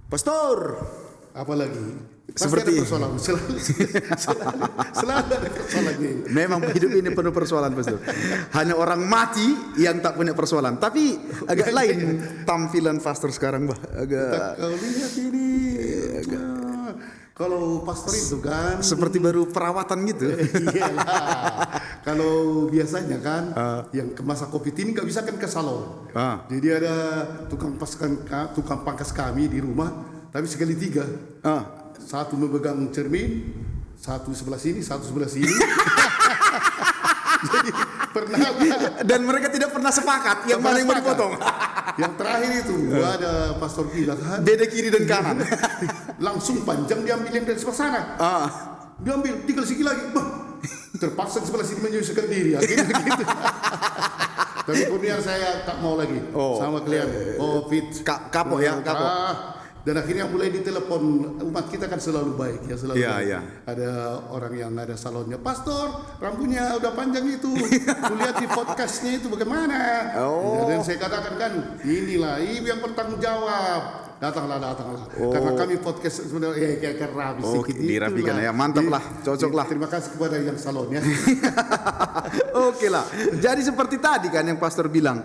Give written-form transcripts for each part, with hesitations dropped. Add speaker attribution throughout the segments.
Speaker 1: Pastor,
Speaker 2: Apalagi pasti
Speaker 1: seperti
Speaker 2: ada persoalan, selalu ada persoalannya.
Speaker 1: memang hidup ini penuh persoalan, Pastor. Hanya orang mati yang tak punya persoalan. Tapi agak lain tampilan pastor sekarang, Bah. Agak
Speaker 2: Kau lihat ini, kalau pastor itu kan
Speaker 1: seperti baru perawatan gitu.
Speaker 2: iyalah. Kalau biasanya kan yang ke masa Covid ini nggak bisa kan ke salon. Jadi ada tukang pangkas kami di rumah, tapi sekali 3. Satu memegang cermin, satu sebelah sini, satu sebelah sini. Jadi pernah
Speaker 1: Dan mereka tidak pernah sepakat yang mana yang mau dipotong.
Speaker 2: Yang terakhir itu ada pastor bilang kan,
Speaker 1: Beda kiri dan kanan.
Speaker 2: langsung panjang diambil yang dari sebelah sana. Diambil, tinggal segi lagi. Bah, terpaksa di sebelah sini menyusahkan diri. Akhirnya gitu. Tapi kemudian saya tak mau lagi sama klien. Covid.
Speaker 1: Kapok ya, kapok.
Speaker 2: Dan akhirnya mulai ditelepon. Umat kita kan selalu baik ya, selalu
Speaker 1: Iya,
Speaker 2: baik.
Speaker 1: iya.
Speaker 2: Ada orang yang ada salonnya, pastor rambutnya udah panjang itu, kulihat di podcastnya itu bagaimana. Dan saya katakan kan, inilah ibu yang bertanggung jawab. Datanglah. Karena kami podcast sebenarnya kayak rapi sedikit.
Speaker 1: Dirapikan ya, mantap lah, cocok lah.
Speaker 2: Terima kasih kepada yang salonnya.
Speaker 1: Oke lah. Jadi seperti tadi kan yang pastor bilang,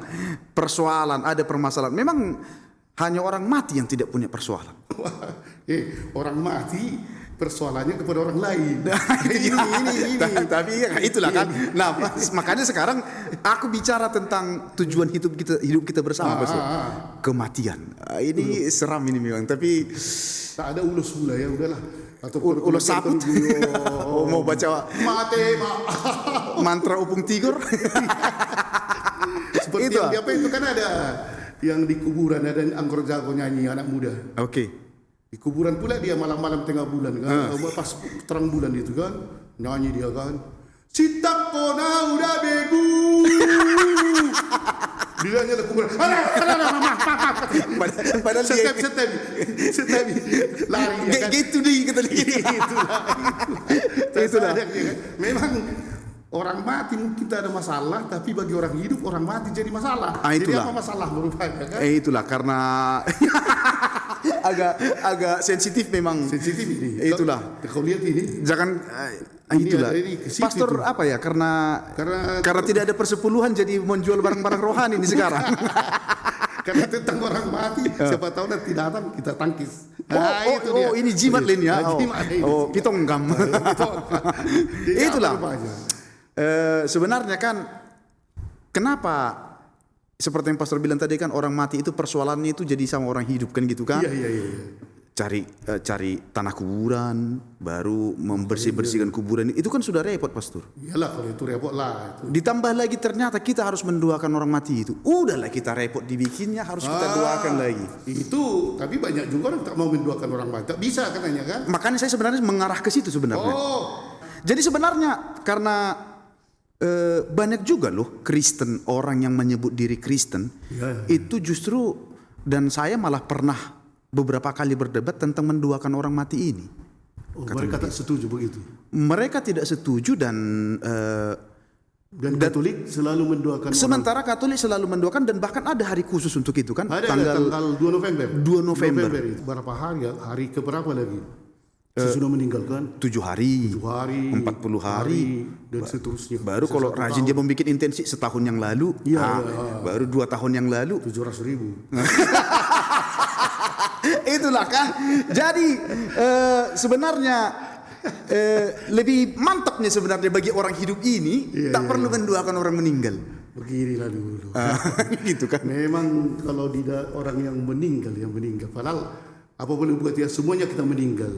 Speaker 1: persoalan, ada permasalahan. Memang hanya orang mati yang tidak punya persoalan.
Speaker 2: Orang mati persoalannya kepada orang lain. ini.
Speaker 1: Tapi ya, itulah kan. Nah, makanya sekarang aku bicara tentang tujuan hidup kita bersama, Pastor. Kematian. Ini seram ini memang, tapi
Speaker 2: Tak ada ulus pula ya, udahlah. Atau
Speaker 1: ulus sabut. Mau baca
Speaker 2: mati,
Speaker 1: mantra upung tigor.
Speaker 2: Seperti
Speaker 1: Itu.
Speaker 2: yang di apa itu kan ada yang di kuburan ada Angkor Jago nyanyi anak muda.
Speaker 1: Oke.
Speaker 2: Di kuburan pula dia malam-malam tengah bulan kan, pas terang bulan itu kan nyanyi dia kan. Sitak kona udah begu. Bilangnya ada kuburan.
Speaker 1: Padahal dia
Speaker 2: Setep lari ya kan.
Speaker 1: gitu deh kata dia.
Speaker 2: Itulah. Memang orang mati mungkin tidak ada masalah, tapi bagi orang hidup orang mati jadi masalah. Jadi
Speaker 1: Itulah.
Speaker 2: apa masalah merupanya kan?
Speaker 1: Itulah karena agak sensitif memang.
Speaker 2: Sensitif ini.
Speaker 1: Itulah.
Speaker 2: Kau lihat ini.
Speaker 1: Jangan
Speaker 2: Ini
Speaker 1: itulah.
Speaker 2: ada ini, ke situ
Speaker 1: Pastor
Speaker 2: itu.
Speaker 1: apa ya? Karena tidak ada persepuluhan jadi menjual barang-barang rohani ini sekarang.
Speaker 2: Karena tentang orang mati, siapa tahu nanti datang kita tangkis.
Speaker 1: Ini jimat Lin ya.
Speaker 2: Jimat ini.
Speaker 1: Pitonggam. Itulah. Sebenarnya kan kenapa seperti yang Pastor bilang tadi kan orang mati itu persoalannya itu jadi sama orang hidup kan gitu kan?
Speaker 2: Iya.
Speaker 1: Cari tanah kuburan, baru membersihkan kuburan itu kan sudah repot, Pastor.
Speaker 2: Iyalah kalau itu repot lah.
Speaker 1: Ditambah lagi ternyata kita harus mendoakan orang mati itu. Udahlah kita repot dibikinnya harus kita doakan lagi.
Speaker 2: Itu tapi banyak juga orang tak mau mendoakan orang mati. Tak bisa katanya kan?
Speaker 1: Makanya saya sebenarnya mengarah ke situ sebenarnya. Jadi sebenarnya karena banyak juga loh Kristen, orang yang menyebut diri Kristen itu justru, dan saya malah pernah beberapa kali berdebat tentang mendoakan orang mati ini.
Speaker 2: Mereka tak setuju begitu.
Speaker 1: Mereka tidak setuju dan
Speaker 2: Katolik selalu mendoakan.
Speaker 1: Sementara Katolik selalu mendoakan dan bahkan ada hari khusus untuk itu kan?
Speaker 2: Ada tanggal 2 November.
Speaker 1: 2 November.
Speaker 2: Itu berapa hari ya? Hari keberapa lagi? Sesudah meninggalkan
Speaker 1: 7 hari, 40 hari,
Speaker 2: dan seterusnya.
Speaker 1: baru kalau rajin dia membuat intensi setahun yang lalu, baru 2 tahun yang lalu
Speaker 2: 700.000.
Speaker 1: Itulah kan. Jadi sebenarnya lebih mantapnya sebenarnya bagi orang hidup ini tak perlu mendoakan orang meninggal.
Speaker 2: Beginilah dulu.
Speaker 1: Gitu kan.
Speaker 2: Memang kalau tidak orang yang meninggal padahal apa boleh buat ya, semuanya kita meninggal.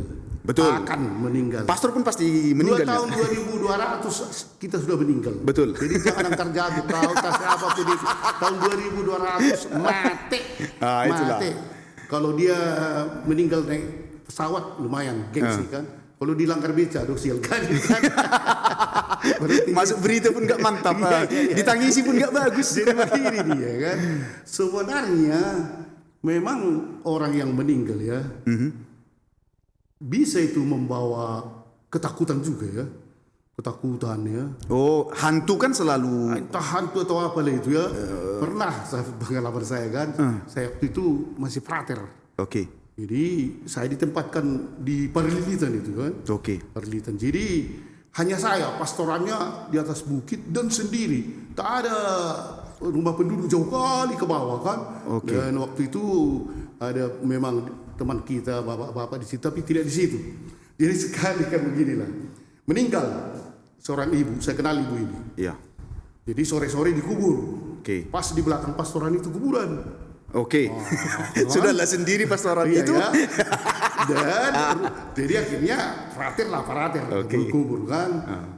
Speaker 1: Betul.
Speaker 2: Akan meninggal.
Speaker 1: Pastor pun pasti meninggal.
Speaker 2: 2 tahun 2200 kita sudah meninggal.
Speaker 1: Betul.
Speaker 2: Jadi jangan antar jatuh tahu tas apapun itu. Tahun 2200 mati.
Speaker 1: Itulah.
Speaker 2: Mati. Kalau dia meninggal naik pesawat lumayan gengsi kan. Kalau dilanggar beca sial kan.
Speaker 1: Masuk berita pun gak mantap. Ditangisi pun gak bagus.
Speaker 2: Jadi begini dia kan. Sebenarnya memang orang yang meninggal ya bisa itu membawa ketakutan juga ya, ketakutan ya.
Speaker 1: Hantu kan selalu
Speaker 2: Entah hantu atau apa lah itu ya. Pernah pengalaman saya kan, saya waktu itu masih frater.
Speaker 1: Oke.
Speaker 2: Jadi saya ditempatkan di Parlilitan itu kan.
Speaker 1: Oke.
Speaker 2: Parlilitan. Jadi hanya saya, pastorannya di atas bukit dan sendiri. Tak ada rumah penduduk jauh kali ke bawah kan.
Speaker 1: Oke.
Speaker 2: Dan waktu itu ada memang teman kita, bapak-bapak di situ, tapi tidak di situ. Jadi sekali kan beginilah. Meninggal seorang ibu, saya kenal ibu ini.
Speaker 1: Iya.
Speaker 2: Jadi sore-sore dikubur.
Speaker 1: Oke.
Speaker 2: Pas di belakang pastoran itu kuburan.
Speaker 1: Oke. Sudahlah sendiri pastoran
Speaker 2: Iya,
Speaker 1: itu.
Speaker 2: ya. Dan jadi akhirnya frater kubur kan.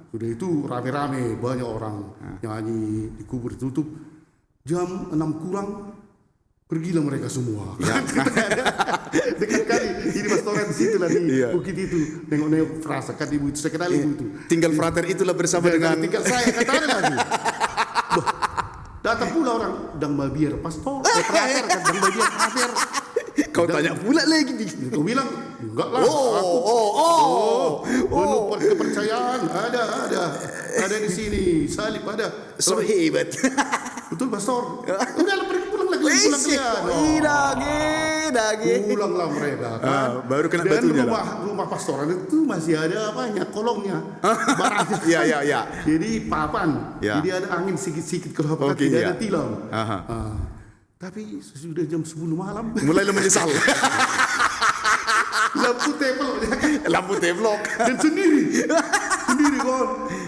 Speaker 2: Sudah itu rame-rame, banyak orang nyanyi, dikubur tutup. Jam 6 kurang pergilah mereka semua.
Speaker 1: Ya.
Speaker 2: Dekat kali ini pastoran di situ lah di bukit itu. Nengok-nengok frasa kan ibu itu, saya kenal ibu itu.
Speaker 1: Tinggal frater itulah bersama dengan
Speaker 2: tinggal saya katakan lagi. Datang pula orang dang babiar pastor, frater kan dang babiar frater.
Speaker 1: Kau tanya pula lagi nih.
Speaker 2: Kau bilang enggak lah. Penuh kepercayaan ada di sini. Salib ada.
Speaker 1: So hebat.
Speaker 2: Betul pastor. Udah pergi pulang lagi. Pulang
Speaker 1: Dagi.
Speaker 2: Pulanglah mereka kan.
Speaker 1: Baru kena
Speaker 2: dan
Speaker 1: batunya lah.
Speaker 2: rumah pastoran itu masih ada banyak kolongnya. Baratnya.
Speaker 1: Iya.
Speaker 2: Jadi papan.
Speaker 1: Ya.
Speaker 2: Jadi ada angin sedikit kalau apa tidak ada tilam. Tapi sudah jam 10 malam.
Speaker 1: Mulai menyesal.
Speaker 2: Lampu teplok. Dan sendiri kan.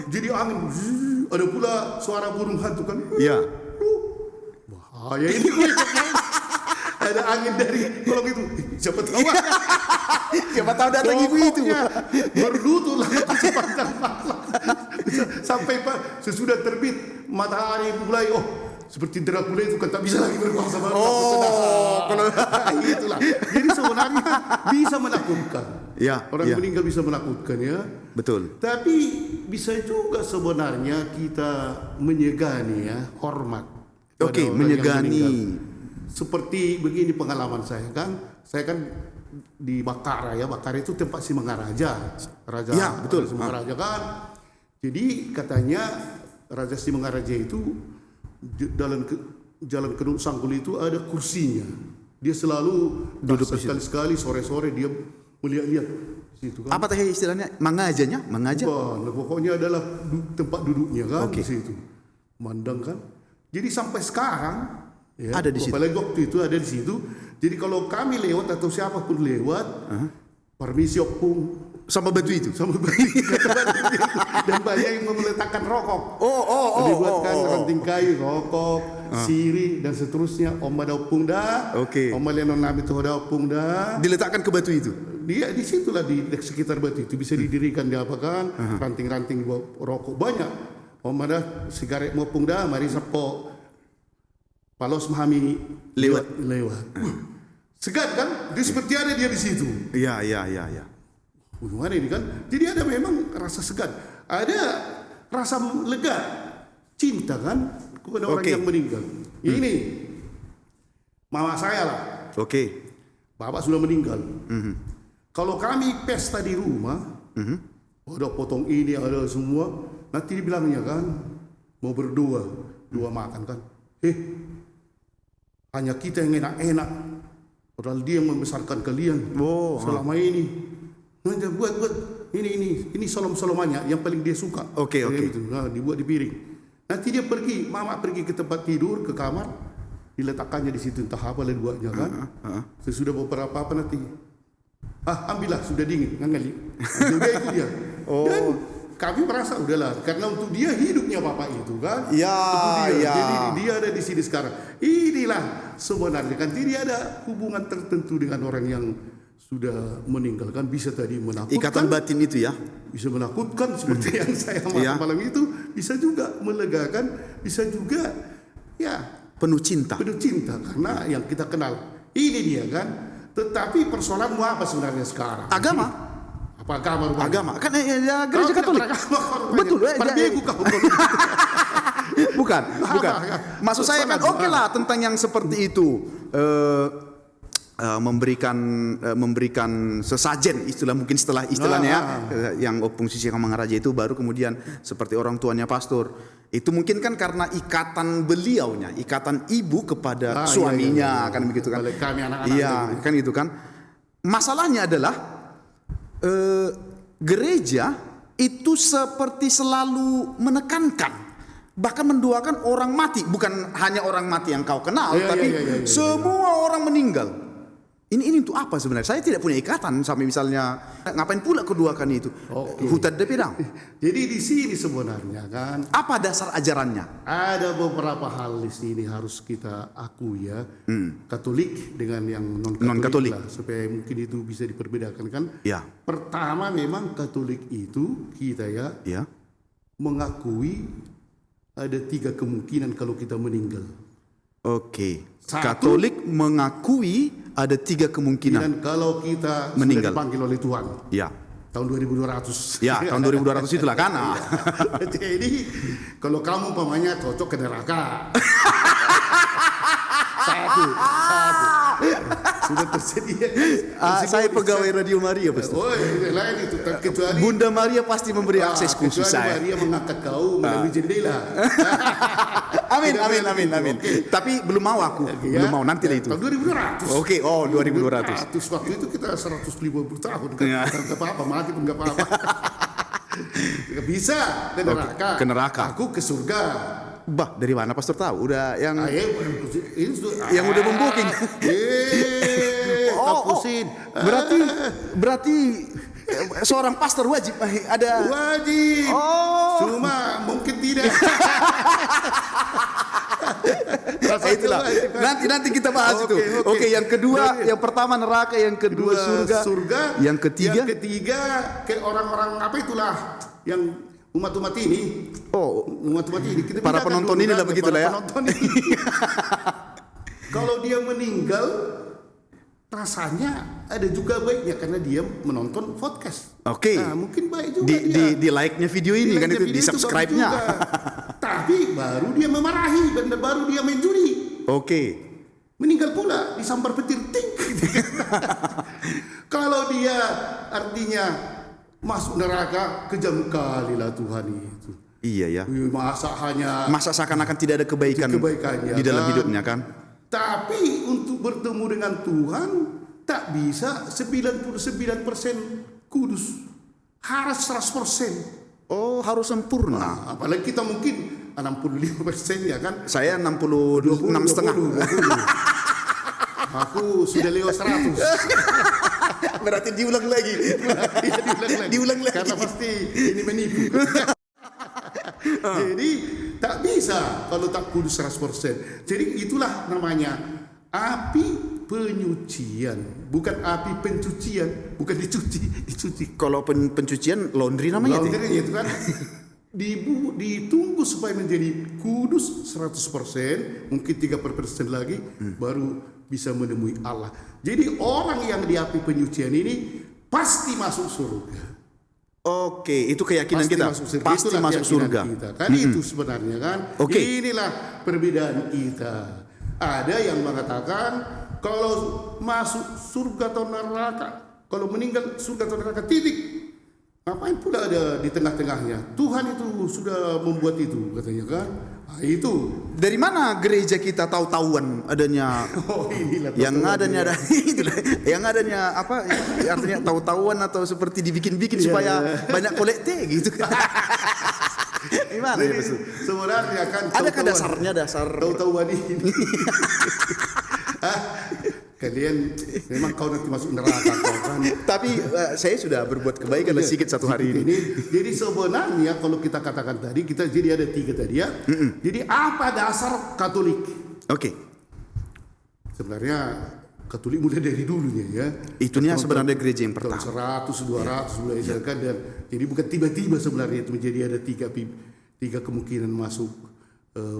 Speaker 2: Jadi angin. Ada pula suara burung hantu kan.
Speaker 1: Iya.
Speaker 2: Bahaya ini. Ada angin dari kolong itu. Siapa tahu datang ibu itu. Berlututlah sepanjang malam. Sampai sesudah terbit matahari mulai seperti Dracula itu kan tak bisa lagi berbang sama kalau itulah. Jadi sebenarnya bisa menakutkan.
Speaker 1: Ya,
Speaker 2: orang meninggal bisa menakutkan ya.
Speaker 1: Betul.
Speaker 2: Tapi bisa juga sebenarnya kita menyegani ya, hormat.
Speaker 1: Oke, menyegani.
Speaker 2: Seperti begini pengalaman saya kan di Bakara ya. Bakara itu tempat Simangaraja. Raja. Ya, betul. Simangaraja kan. Jadi katanya Raja Simangaraja itu jalan ke Sanggul itu ada kursinya. Dia selalu duduk sekali-sekali sore-sore dia melihat-lihat situ kan.
Speaker 1: Apa tadi istilahnya? Mengaja?
Speaker 2: Pokoknya adalah tempat duduknya kan di situ. Mandang kan. Jadi sampai sekarang ya, ada di situ. Apalagi waktu itu ada di situ. Jadi kalau kami lewat atau siapapun lewat, permisi opung
Speaker 1: sama batu itu.
Speaker 2: Dan banyak yang meletakkan rokok. Dibuatkan ranting kayu, rokok, siri dan seterusnya. Om ada opung dah. Om lenon nabi tu ada opung dah.
Speaker 1: Diletakkan ke batu itu.
Speaker 2: Dia di situlah di sekitar batu itu bisa didirikan diapakan ranting-ranting rokok banyak. Om ada sigaret opung dah. Mari sapo palos memahami lewat. Segan kan? Dia seperti ada dia di situ.
Speaker 1: Iya.
Speaker 2: Gimana ini kan? Jadi ada memang rasa segan, ada rasa lega, cinta kan kepada orang yang meninggal. Ini mama saya lah. Bapak sudah meninggal. Kalau kami pesta di rumah, ada potong ini, ada semua. Nanti dibilangnya kan mau berdoa, doa makan kan. Hanya kita yang enak-enak. Padahal dia yang membesarkan kalian selama ini. Buat ini solom-solomannya yang paling dia suka. Gitu. Dibuat di piring. Nanti dia pergi, mama pergi ke tempat tidur, ke kamar, diletakkannya di situ entah apa buatnya kan. Sesudah beberapa apa nanti, ambillah sudah dingin, ngangali. Juga ikut dia. Dan kami merasa udahlah, karena untuk dia hidupnya bapak itu kan. Jadi dia ada di sini sekarang. Inilah sebenarnya kan dia ada hubungan tertentu dengan orang yang sudah meninggalkan, bisa tadi menakutkan.
Speaker 1: Ikatan batin itu ya.
Speaker 2: Bisa menakutkan seperti yang saya malam itu, bisa juga melegakan, bisa juga ya
Speaker 1: penuh cinta
Speaker 2: karena yang kita kenal. Ini dia kan. Tetapi persoalanmu apa sebenarnya sekarang?
Speaker 1: Agama.
Speaker 2: Apa agama?
Speaker 1: Agama. Kan ya gereja Katolik. Betul. Bukan. Maksud saya kan lah tentang yang seperti itu. Memberikan sesajen mungkin setelah istilahnya yang opung sisi Kamangaraja itu baru kemudian seperti orang tuanya pastor itu mungkin kan karena ikatan beliaunya, ikatan ibu kepada suaminya kan begitu kan.
Speaker 2: Kami anak-anak
Speaker 1: kan gitu kan. masalahnya adalah gereja itu seperti selalu menekankan, bahkan mendoakan orang mati, bukan hanya orang mati yang kau kenal, tapi semua orang meninggal. Ini untuk apa sebenarnya? Saya tidak punya ikatan sampai misalnya ngapain pula keduakan itu? Hutan de pedang.
Speaker 2: Jadi di sini sebenarnya kan
Speaker 1: apa dasar ajarannya?
Speaker 2: ada beberapa hal di sini harus kita akui ya. Katolik dengan yang non Katolik lah, supaya mungkin itu bisa diperbedakan kan.
Speaker 1: Ya.
Speaker 2: Pertama memang Katolik itu kita ya mengakui ada 3 kemungkinan kalau kita meninggal.
Speaker 1: Oke.
Speaker 2: Satu,
Speaker 1: Katolik mengakui ada 3 kemungkinan
Speaker 2: dan kalau kita
Speaker 1: meninggal.
Speaker 2: sudah dipanggil oleh Tuhan.
Speaker 1: Ya.
Speaker 2: Tahun 2200.
Speaker 1: Ya, tahun 2200 itulah kan.
Speaker 2: Jadi kalau kamu umpamanya cocok ke neraka. Satu. Sudah tersedia.
Speaker 1: Saya pegawai Radio Maria, Pastor.
Speaker 2: Oh, lain itu kecuali
Speaker 1: Bunda Maria pasti memberi akses khusus
Speaker 2: kecuali
Speaker 1: saya.
Speaker 2: Maria mengangkat kau melalui jendela.
Speaker 1: Amin. Tapi belum mau aku. Belum mau, nanti lah itu.
Speaker 2: Tahun 2200.
Speaker 1: Oke, 2200.
Speaker 2: Waktu itu kita 150 tahun kan. Enggak apa-apa, mati pun enggak apa-apa. Enggak bisa ke neraka.
Speaker 1: Ke neraka.
Speaker 2: Aku ke surga.
Speaker 1: Bah, dari mana Pastor tahu? Udah yang
Speaker 2: Yang
Speaker 1: udah membooking.
Speaker 2: Kapusin.
Speaker 1: Berarti seorang pastor wajib ada.
Speaker 2: Wajib. Cuma mungkin tidak.
Speaker 1: Itulah. Nanti kita bahas itu. Oke, yang kedua, yang pertama neraka, yang kedua surga, yang ketiga
Speaker 2: ke orang-orang apa itulah yang umat-umat ini. Umat-umat ini. Kita
Speaker 1: para penonton ini lah begitulah ya.
Speaker 2: Kalau dia meninggal, rasanya ada juga baiknya karena dia menonton podcast.
Speaker 1: Oke.
Speaker 2: Nah, mungkin baik juga
Speaker 1: di like-nya video ini kan itu, di subscribe-nya.
Speaker 2: Tapi baru dia memarahi dan baru dia main judi.
Speaker 1: Oke.
Speaker 2: Meninggal pula disambar petir ting. Kalau dia artinya masuk neraka, kejam kali lah Tuhan itu.
Speaker 1: Iya ya.
Speaker 2: Masa
Speaker 1: seakan-akan tidak ada kebaikannya di dalam hidupnya kan.
Speaker 2: Tapi untuk bertemu dengan Tuhan tak bisa 99% kudus. Harus 100%.
Speaker 1: Oh, harus sempurna.
Speaker 2: Apalagi kita mungkin 65% ya kan.
Speaker 1: Saya 66,5.
Speaker 2: Aku sudah lewat 100.
Speaker 1: Berarti diulang lagi. Diulang lagi.
Speaker 2: Karena pasti ini menipu. Jadi tak bisa kalau tak kudus 100%. Jadi itulah namanya api penyucian, bukan api pencucian, bukan dicuci.
Speaker 1: Kalau pencucian laundry namanya.
Speaker 2: Laundry itu kan ditunggu supaya menjadi kudus 100%, mungkin 3% lagi baru bisa menemui Allah. Jadi orang yang di api penyucian ini pasti masuk surga.
Speaker 1: Oke, itu keyakinan
Speaker 2: pasti
Speaker 1: kita. Pasti masuk surga.
Speaker 2: Kita. Kan itu sebenarnya kan. Inilah perbedaan kita. Ada yang mengatakan kalau masuk surga atau neraka, kalau meninggal surga atau neraka titik. Ngapain pula ada di tengah-tengahnya? Tuhan itu sudah membuat itu katanya kan. Nah, itu
Speaker 1: dari mana gereja kita tahu-tahuan adanya yang adanya yang adanya apa artinya tahu-tahuan atau seperti dibikin-bikin supaya banyak kolekte gitu kan. Gimana ya
Speaker 2: sebenarnya kan
Speaker 1: adakah dasar
Speaker 2: tahu-tahuan ini. Kalian memang kau nanti masuk neraka kau kan.
Speaker 1: Tapi saya sudah berbuat kebaikan sedikit satu hari ini.
Speaker 2: Jadi sebenarnya kalau kita katakan tadi kita jadi ada 3 tadi ya. Jadi apa dasar Katolik?
Speaker 1: Oke.
Speaker 2: Sebenarnya Katolik mulai dari dulunya ya.
Speaker 1: Itunya sebenarnya gereja yang pertama.
Speaker 2: 100, 200 mulai kan dan jadi bukan tiba-tiba sebenarnya itu menjadi ada 3 kemungkinan masuk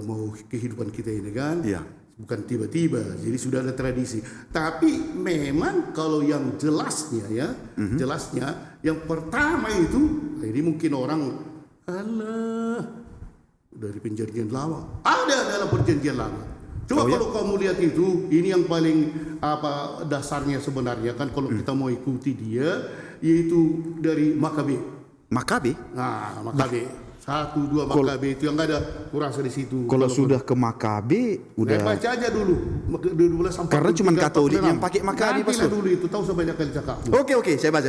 Speaker 2: mau kehidupan kita ini kan.
Speaker 1: Iya.
Speaker 2: Bukan tiba-tiba, jadi sudah ada tradisi. Tapi memang kalau yang jelasnya ya, jelasnya yang pertama itu, ini mungkin orang, alah, dari perjanjian lama. Ada dalam perjanjian lama. Coba kalau kamu lihat itu, ini yang paling apa dasarnya sebenarnya kan kalau kita mau ikuti dia, yaitu dari Makabe.
Speaker 1: Makabe?
Speaker 2: Nah, Makabe. 1 1, 2 Makabe itu yang nggak ada kurasa di situ.
Speaker 1: Kalau sudah ke Makabe udah
Speaker 2: baca aja dulu 12 sampai
Speaker 1: karena cuma
Speaker 2: 3,
Speaker 1: Katolik
Speaker 2: 46.
Speaker 1: yang pakai Makabe
Speaker 2: Nantilah
Speaker 1: Pastor.
Speaker 2: dulu itu tahu sebanyak kali cakap.
Speaker 1: Oke, saya baca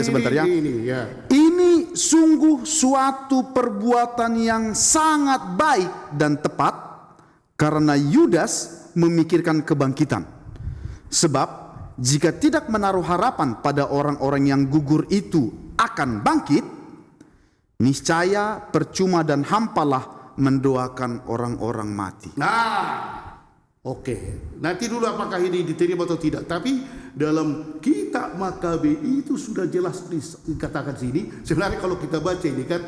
Speaker 1: sebentar ya.
Speaker 2: Ya.
Speaker 1: Ini sungguh suatu perbuatan yang sangat baik dan tepat karena Yudas memikirkan kebangkitan. Sebab jika tidak menaruh harapan pada orang-orang yang gugur itu akan bangkit, niscaya percuma dan hampalah mendoakan orang-orang mati.
Speaker 2: Oke. Nanti dulu apakah ini diterima atau tidak. Tapi dalam kitab Makabe itu sudah jelas dikatakan sini. Sebenarnya kalau kita baca ini kan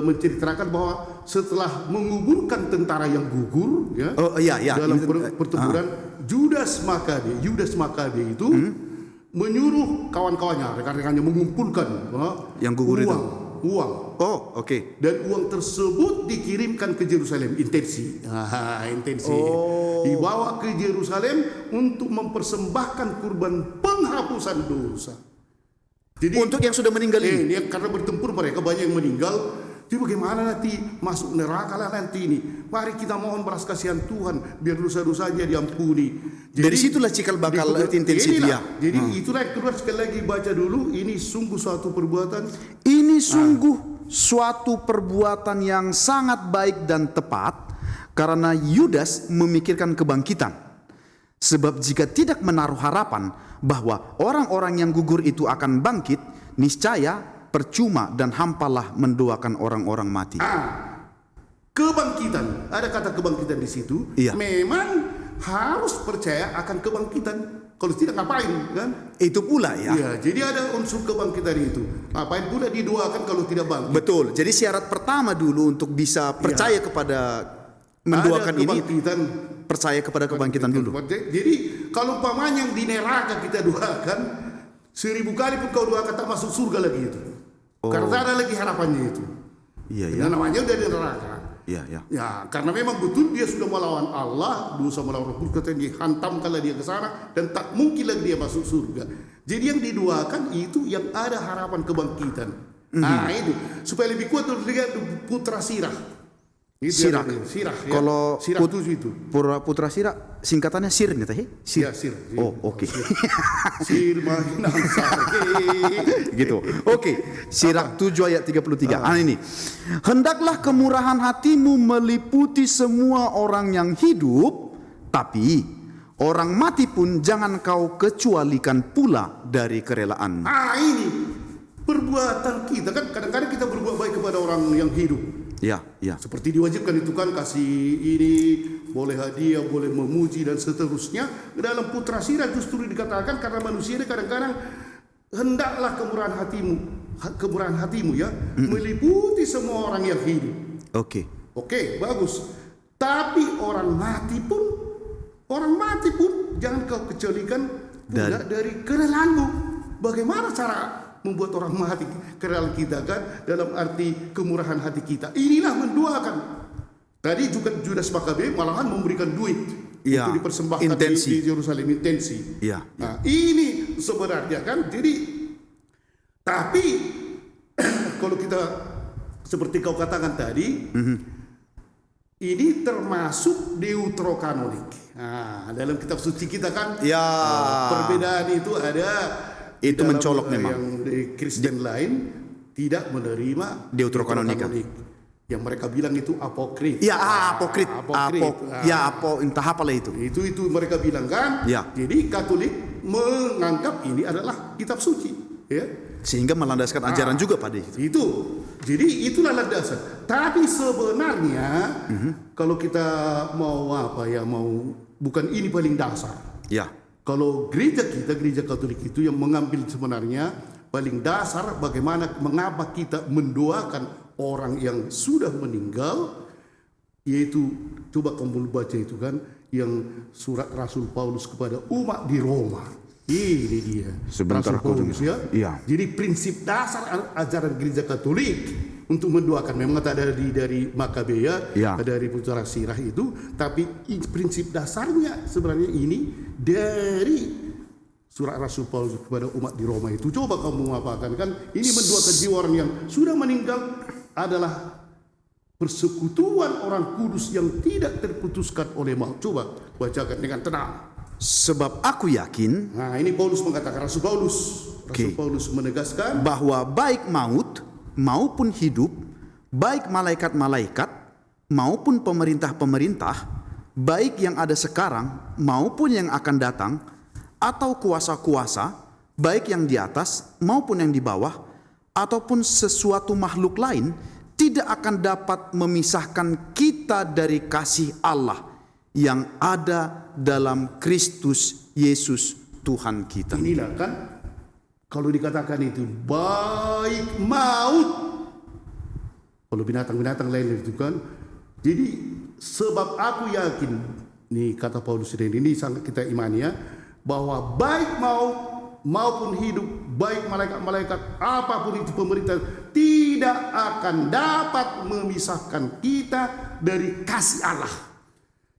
Speaker 2: menceritakan bahwa setelah menguburkan tentara yang gugur ya, dalam pertempuran Yudas Makabe itu menyuruh kawan-kawannya, rekan-rekannya mengumpulkan
Speaker 1: yang gugur
Speaker 2: uang.
Speaker 1: Oh, oke.
Speaker 2: Dan uang tersebut dikirimkan ke Yerusalem, intensi. Dibawa ke Yerusalem untuk mempersembahkan kurban penghapusan dosa. Jadi
Speaker 1: untuk yang sudah meninggal ini.
Speaker 2: Karena bertempur mereka banyak yang meninggal. Jadi bagaimana nanti masuk neraka lah nanti ini. Mari kita mohon belas kasihan Tuhan biar dosa-dosanya diampuni. Jadi,
Speaker 1: dari situlah cikal bakal intensi dia.
Speaker 2: Jadi itulah keluar sekali lagi baca dulu. Ini sungguh suatu perbuatan.
Speaker 1: Ini sungguh suatu perbuatan yang sangat baik dan tepat karena Yudas memikirkan kebangkitan. Sebab jika tidak menaruh harapan bahwa orang-orang yang gugur itu akan bangkit, niscaya percuma dan hampalah mendoakan orang-orang mati.
Speaker 2: Kebangkitan, ada kata kebangkitan di situ.
Speaker 1: Iya.
Speaker 2: Memang harus percaya akan kebangkitan. Kalau tidak ngapain kan?
Speaker 1: Itu pula ya.
Speaker 2: Iya, jadi ada unsur kebangkitan itu. Ngapain pula didoakan kalau tidak bangkit?
Speaker 1: Betul. Jadi syarat pertama dulu untuk bisa percaya kepada mendoakan ini, percaya kepada kebangkitan dulu.
Speaker 2: Jadi kalau umpamanya yang di neraka kita doakan 1000 kali pun kau doakan tak masuk surga lagi itu. Karena tak ada lagi harapannya itu.
Speaker 1: Iya.
Speaker 2: Namanya udah di neraka.
Speaker 1: Iya.
Speaker 2: Ya, karena memang betul dia sudah melawan Allah, dosa melawan Rasul, katanya dihantamkanlah dia ke sana dan tak mungkin lagi dia masuk surga. Jadi yang didoakan itu yang ada harapan kebangkitan. Nah, itu supaya lebih kuat untuk lihat putra Sirah.
Speaker 1: Sirah.
Speaker 2: Ya.
Speaker 1: Kalau
Speaker 2: Sirah 7 itu.
Speaker 1: Putra Sirah singkatannya Sir nih teh?
Speaker 2: Sir.
Speaker 1: Oh, oke.
Speaker 2: Sir mahinang
Speaker 1: gitu. Oke. Sirah 7 ayat 33. Ini. Hendaklah kemurahan hatimu meliputi semua orang yang hidup, tapi orang mati pun jangan kau kecualikan pula dari kerelaanmu.
Speaker 2: Ini perbuatan kita kan kadang-kadang kita berbuat baik kepada orang yang hidup.
Speaker 1: Ya.
Speaker 2: Seperti diwajibkan itu kan kasih ini, boleh hadiah, boleh memuji dan seterusnya. Dalam Putra Sirah justru dikatakan karena manusia ini kadang-kadang hendaklah kemurahan hatimu ya meliputi semua orang yang hidup. Oke, bagus. Tapi orang mati pun jangan kau kecualikan dari kerelaanmu. Bagaimana cara membuat orang mati kerel kita kan dalam arti kemurahan hati kita. Inilah mendoakan. Tadi juga Yudas Makabe malahan memberikan duit untuk dipersembahkan di Yerusalem, intensi. Nah, ini sebenarnya kan jadi tapi kalau kita seperti kau katakan tadi ini termasuk deuterokanonik. Nah, dalam kitab suci kita kan perbedaan itu ada.
Speaker 1: Itu mencolok memang.
Speaker 2: Yang di Kristen lain tidak menerima
Speaker 1: deuterokanonik.
Speaker 2: Yang mereka bilang itu apokrif.
Speaker 1: Ya, apokrit. Entah apalah itu.
Speaker 2: Itu mereka bilang kan.
Speaker 1: Ya.
Speaker 2: Jadi Katolik menganggap ini adalah kitab suci, ya.
Speaker 1: Sehingga melandaskan ajaran juga pada itu.
Speaker 2: Jadi itulah landasan. Tapi sebenarnya kalau kita mau bukan ini paling dasar.
Speaker 1: Ya.
Speaker 2: Kalau gereja Katolik itu yang mengambil sebenarnya paling dasar mengapa kita mendoakan orang yang sudah meninggal, yaitu coba kamu baca itu kan yang surat Rasul Paulus kepada umat di Roma. Ini dia.
Speaker 1: Sebentar
Speaker 2: Rasul Paulus ya.
Speaker 1: Iya.
Speaker 2: Jadi prinsip dasar ajaran gereja Katolik untuk mendoakan memang ada dari Makabe dari Putra Sirah itu, tapi prinsip dasarnya sebenarnya ini dari surat Rasul Paulus kepada umat di Roma itu. Coba kamu apakan kan ini mendoakan jiwa orang yang sudah meninggal adalah persekutuan orang kudus yang tidak terputuskan oleh maut. Coba bacakan dengan tenang.
Speaker 1: Sebab aku yakin,
Speaker 2: Nah, ini Paulus mengatakan, Rasul Paulus. Rasul Paulus menegaskan
Speaker 1: bahwa baik maut maupun hidup, baik malaikat-malaikat maupun pemerintah-pemerintah, baik yang ada sekarang maupun yang akan datang, atau kuasa-kuasa, baik yang di atas maupun yang di bawah, ataupun sesuatu makhluk lain, tidak akan dapat memisahkan kita dari kasih Allah yang ada dalam Kristus Yesus Tuhan kita.
Speaker 2: inilah kan, kalau dikatakan itu baik maut, kalau binatang-binatang lain itu kan. Jadi sebab aku yakin, nih kata Paulus ini sangat kita imani ya, bahwa baik maut maupun hidup, baik malaikat-malaikat apapun itu pemerintah, tidak akan dapat memisahkan kita dari kasih Allah.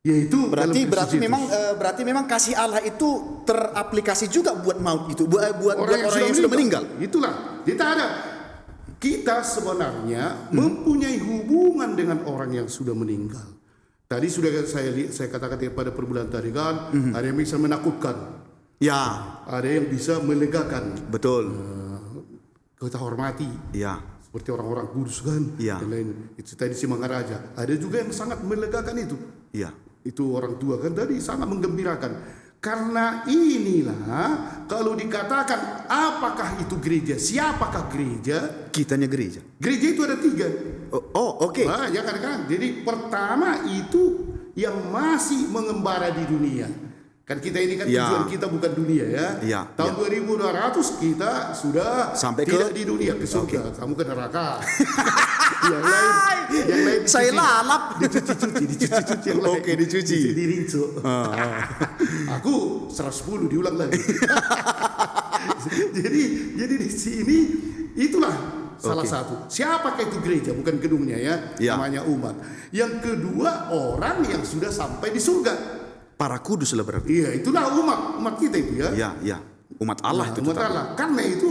Speaker 2: Yaitu
Speaker 1: Berarti memang kasih Allah itu teraplikasi juga buat maut itu, buat orang yang sudah meninggal.
Speaker 2: Itulah kita sebenarnya mempunyai hubungan dengan orang yang sudah meninggal. Tadi sudah saya katakan pada perbulan tadi kan, ada yang bisa menakutkan,
Speaker 1: Ya,
Speaker 2: ada yang bisa melegakan,
Speaker 1: betul.
Speaker 2: kita hormati.
Speaker 1: Ya,
Speaker 2: Seperti orang-orang kudus kan,
Speaker 1: Iya.
Speaker 2: dan lain. Itu tadi si Mangaraja. Ada juga yang sangat melegakan itu.
Speaker 1: ya.
Speaker 2: Itu orang tua kan tadi sangat menggembirakan. Karena inilah kalau dikatakan apakah itu gereja, siapakah gereja?
Speaker 1: Kitanya gereja.
Speaker 2: Gereja itu ada 3.
Speaker 1: Oke.
Speaker 2: Nah, ya kan. Jadi pertama itu yang masih mengembara di dunia. Kan kita ini kan
Speaker 1: Ya.
Speaker 2: tujuan kita bukan dunia ya.
Speaker 1: Ya,
Speaker 2: Tahun 2200 kita sudah
Speaker 1: Sampai
Speaker 2: tidak
Speaker 1: ke
Speaker 2: di dunia, ke surga. Kamu ke neraka. yang lain
Speaker 1: Saya
Speaker 2: dicuci.
Speaker 1: lalap.
Speaker 2: Dicuci yang lain.
Speaker 1: Oke, dicuci.
Speaker 2: Dirincu. Aku 110 diulang lagi. jadi di sini itulah salah satu. Siapakah itu gereja? Bukan gedungnya ya. Namanya umat. Yang kedua orang yang sudah sampai di surga.
Speaker 1: Para kudus lah berarti.
Speaker 2: Iya, itulah umat kita itu ya.
Speaker 1: Ya. Umat Allah itu.
Speaker 2: Umat Allah. Karena itu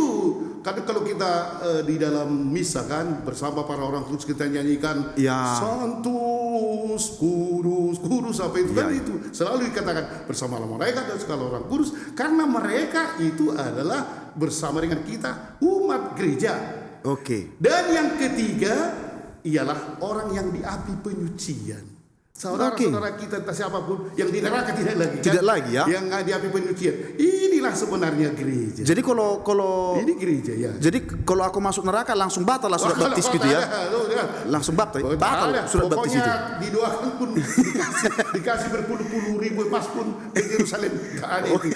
Speaker 2: kalau kita di dalam misa kan bersama para orang kudus kita nyanyikan Santus, Kudus apa itu kan itu selalu dikatakan bersama malaikat dan segala orang kudus, karena mereka itu adalah bersama dengan kita umat gereja.
Speaker 1: Oke.
Speaker 2: Dan yang ketiga ialah orang yang di api penyucian. Saudara-saudara kita entah siapapun yang di neraka tidak lagi.
Speaker 1: Tidak lagi ya.
Speaker 2: Yang di api penyucian. Inilah sebenarnya gereja.
Speaker 1: Jadi kalau
Speaker 2: Ini gereja ya.
Speaker 1: Jadi kalau aku masuk neraka langsung batal lah surat baptis gitu ya. Langsung batal surat baptis itu.
Speaker 2: Pokoknya didoakan pun dikasih berpuluh-puluh ribu emas pun ke Yerusalem. Tak ada itu.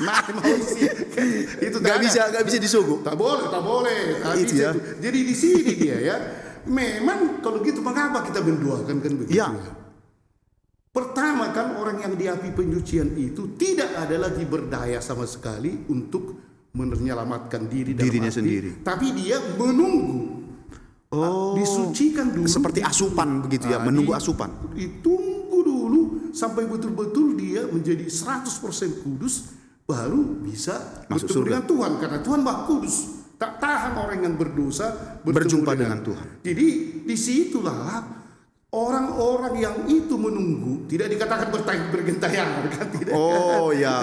Speaker 2: Mati manusia. Itu
Speaker 1: Gak bisa disogok.
Speaker 2: Tak boleh.
Speaker 1: Itu ya.
Speaker 2: Jadi di sini dia ya. Memang kalau gitu mengapa kita mendoakan kan begitu?
Speaker 1: Ya.
Speaker 2: Pertama kan orang yang di api penyucian itu tidak ada lagi berdaya sama sekali untuk menyelamatkan dirinya
Speaker 1: sendiri.
Speaker 2: Tapi dia menunggu. Disucikan dulu.
Speaker 1: Seperti asupan begitu ya, menunggu asupan.
Speaker 2: Ditunggu dulu sampai betul-betul dia menjadi 100% kudus, baru bisa
Speaker 1: masuk
Speaker 2: bertemu
Speaker 1: surga
Speaker 2: dengan Tuhan, karena Tuhan Maha Kudus. Tak tahan orang yang berdosa
Speaker 1: berjumpa dengan Tuhan.
Speaker 2: Jadi disitulah orang-orang yang itu menunggu, tidak dikatakan bergentayangan kan, tidak.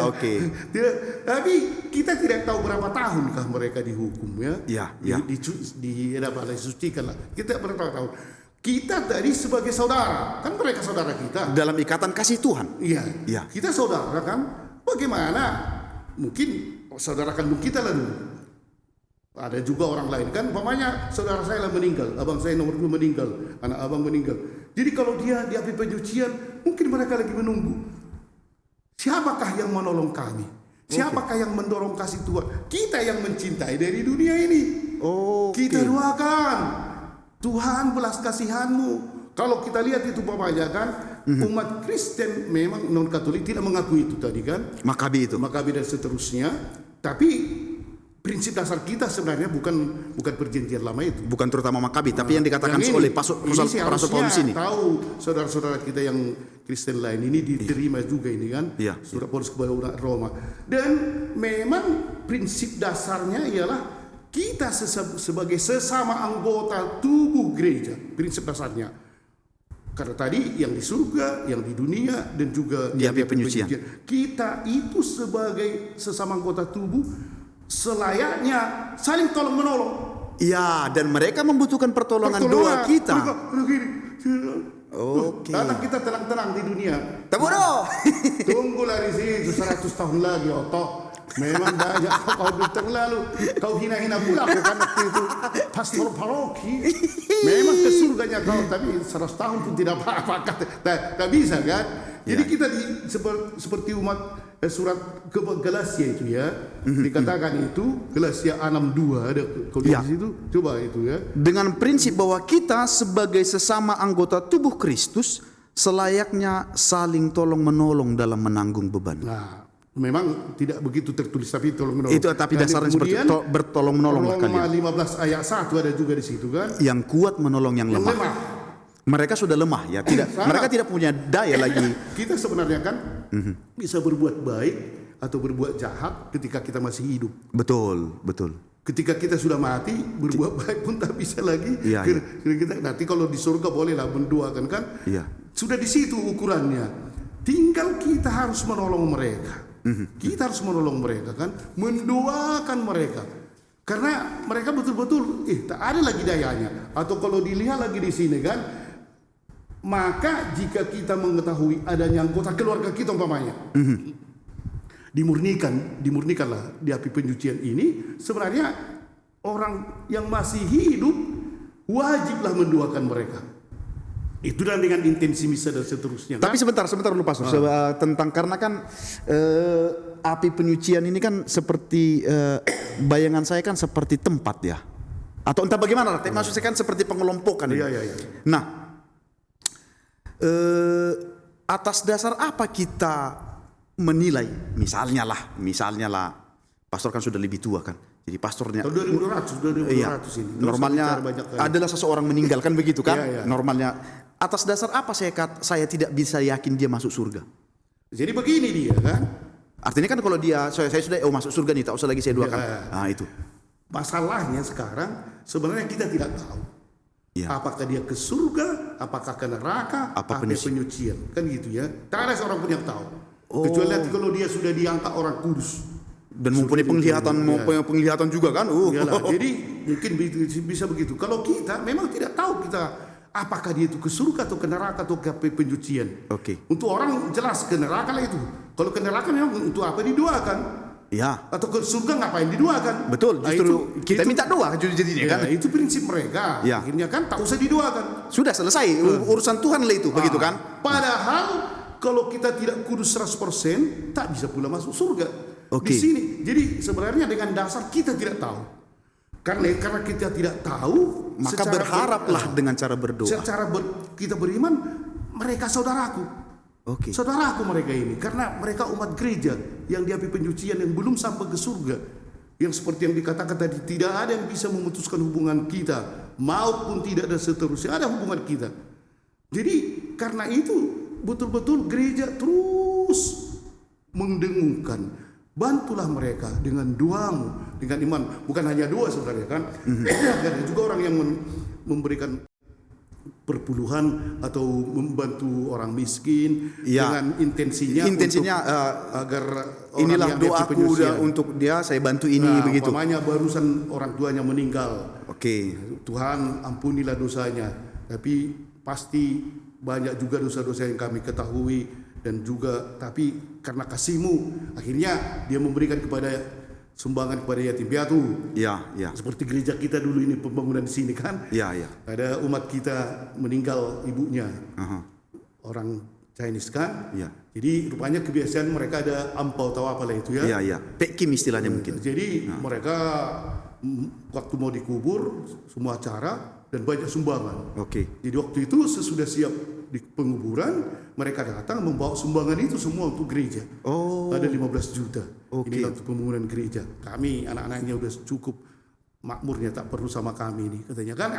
Speaker 1: Oke.
Speaker 2: Tidak, tapi kita tidak tahu berapa tahunkah mereka dihukum ya. Disucikan lah. Kita berapa tahun. Kita tadi sebagai saudara, kan mereka saudara kita.
Speaker 1: Dalam ikatan kasih Tuhan.
Speaker 2: Iya. Kita saudara kan. Bagaimana? Mungkin saudara kandung kita lah dulu. Ada juga orang lain kan, umpamanya saudara saya lah meninggal, abang saya nomor 2 meninggal, anak abang meninggal. Jadi kalau dia di api penyucian, mungkin mereka lagi menunggu. Siapakah yang menolong kami? Siapakah yang mendorong kasih Tuhan? Kita yang mencintai dari dunia ini. Kita doakan, Tuhan belas kasihan-Mu. Kalau kita lihat itu umpamanya kan, umat Kristen memang non Katolik tidak mengakui itu tadi kan, Makabi dan seterusnya. Tapi prinsip dasar kita sebenarnya bukan perjanjian lama itu.
Speaker 1: Bukan terutama Makabi, tapi yang dikatakan oleh Rasul Paulus ini.
Speaker 2: Tahu saudara-saudara kita yang Kristen lain ini diterima juga ini kan. Surat Paulus kepada orang Roma. Dan memang prinsip dasarnya ialah kita sebagai sesama anggota tubuh gereja, prinsip dasarnya. Karena tadi yang di surga, yang di dunia, dan juga
Speaker 1: di api penyucian.
Speaker 2: Kita itu sebagai sesama anggota tubuh selayaknya saling tolong menolong.
Speaker 1: Ya, dan mereka membutuhkan pertolongan doa kita.
Speaker 2: Oke. Karena kita tenang-tenang di dunia.
Speaker 1: Tabodo.
Speaker 2: Tunggulah di situ 100 tahun lagi, otok. Memang banyak kau datang lalu kau hina-hina pula aku kan waktu itu pastor paroki. Memang ke surganya kau, tapi 100 tahun pun tidak apa-apa. Tak bisa kan? Jadi kita seperti umat surat ke Galatia itu ya, dikatakan itu Galatia 6:2 ada kalau di situ, coba itu ya. Dengan
Speaker 1: prinsip bahwa kita sebagai sesama anggota tubuh Kristus selayaknya saling tolong menolong dalam menanggung beban.
Speaker 2: Nah, memang tidak begitu tertulis tapi tolong menolong.
Speaker 1: Itu tapi dasarnya seperti bertolong menolong lah kalian.
Speaker 2: 15 ayat 1 ada juga di situ kan.
Speaker 1: Yang kuat menolong yang lemah. Mereka sudah lemah ya, mereka tidak punya daya lagi.
Speaker 2: Kita sebenarnya kan bisa berbuat baik atau berbuat jahat ketika kita masih hidup.
Speaker 1: Betul.
Speaker 2: Ketika kita sudah mati, berbuat baik pun tak bisa lagi. Kita nanti kalau di surga bolehlah mendoakan kan. Sudah di situ ukurannya. Tinggal kita harus menolong mereka. Kita harus menolong mereka kan, mendoakan mereka. Karena mereka betul-betul tak ada lagi dayanya. Atau kalau dilihat lagi di sini kan, maka jika kita mengetahui adanya anggota keluarga kita umpamanya, dimurnikanlah di api penyucian ini, sebenarnya orang yang masih hidup wajiblah mendoakan mereka. Itu dan dengan intensi misa dan seterusnya.
Speaker 1: Tapi kan? sebentar dulu Pastor. Tentang karena kan api penyucian ini kan seperti bayangan saya kan seperti tempat ya. Atau entah bagaimana, maksud saya kan seperti pengelompokan.
Speaker 2: Iya.
Speaker 1: Nah, atas dasar apa kita menilai? Misalnya lah, pastor kan sudah lebih tua kan. Jadi pastornya
Speaker 2: 2200 ini.
Speaker 1: Normalnya adalah seseorang meninggal kan begitu kan? Normalnya atas dasar apa saya tidak bisa yakin dia masuk surga?
Speaker 2: Jadi begini dia kan.
Speaker 1: Artinya kan kalau dia saya sudah masuk surga nih, tak usah lagi saya doakan. Nah, itu.
Speaker 2: Masalahnya sekarang sebenarnya kita tidak tahu. Apakah dia ke surga, apakah ke neraka, apa penyucian. Kan gitu ya. Tak ada seorang pun yang tahu. Kecuali kalau dia sudah diangkat orang kudus.
Speaker 1: Dan mempunyai penglihatan juga kan.
Speaker 2: Jadi mungkin bisa begitu. Kalau kita memang tidak tahu apakah dia itu ke surga atau ke neraka atau ke penyucian. Untuk orang jelas ke neraka lah itu. Kalau ke neraka memang untuk apa didoakan? Atau ke surga ngapain didoakan?
Speaker 1: Betul, justru kita minta doa jadinya kan.
Speaker 2: Itu prinsip mereka. Akhirnya kan tak usah didoakan.
Speaker 1: Sudah selesai urusan Tuhan lah itu, begitu kan?
Speaker 2: Padahal kalau kita tidak kudus 100%, tak bisa pula masuk surga. Di sini. Jadi sebenarnya dengan dasar kita tidak tahu. Karena kita tidak tahu,
Speaker 1: maka berharaplah dengan cara berdoa.
Speaker 2: Secara kita beriman, mereka saudaraku. Saudaraku mereka ini, karena mereka umat gereja yang di api penyucian yang belum sampai ke surga. Yang seperti yang dikatakan tadi, tidak ada yang bisa memutuskan hubungan kita, maut pun tidak, dan seterusnya ada hubungan kita. Jadi karena itu betul-betul gereja terus mendengungkan. Bantulah mereka dengan doamu, dengan iman. Bukan hanya doa sebenarnya kan. Ada juga orang yang memberikan perpuluhan atau membantu orang miskin dengan intensinya agar
Speaker 1: inilah doaku untuk dia, saya bantu ini begitu.
Speaker 2: Umpamanya barusan orang tuanya meninggal. Tuhan ampunilah dosanya. Tapi pasti banyak juga dosa-dosa yang kami ketahui. Dan juga tapi karena kasih-Mu akhirnya dia memberikan sumbangan kepada yatim piatu. Seperti gereja kita dulu ini pembangunan di sini kan. Ada umat kita meninggal ibunya. Orang Chinese kan. Jadi rupanya kebiasaan mereka ada ampau atau apalah itu ya.
Speaker 1: Pekim istilahnya mungkin.
Speaker 2: Jadi mereka waktu mau dikubur semua acara dan banyak sumbangan. Jadi waktu itu sesudah siap di penguburan, mereka datang membawa sumbangan itu semua untuk gereja. Ada 15 juta. Ini untuk pembangunan gereja. Kami anak-anaknya udah cukup makmurnya, tak perlu sama kami nih katanya kan.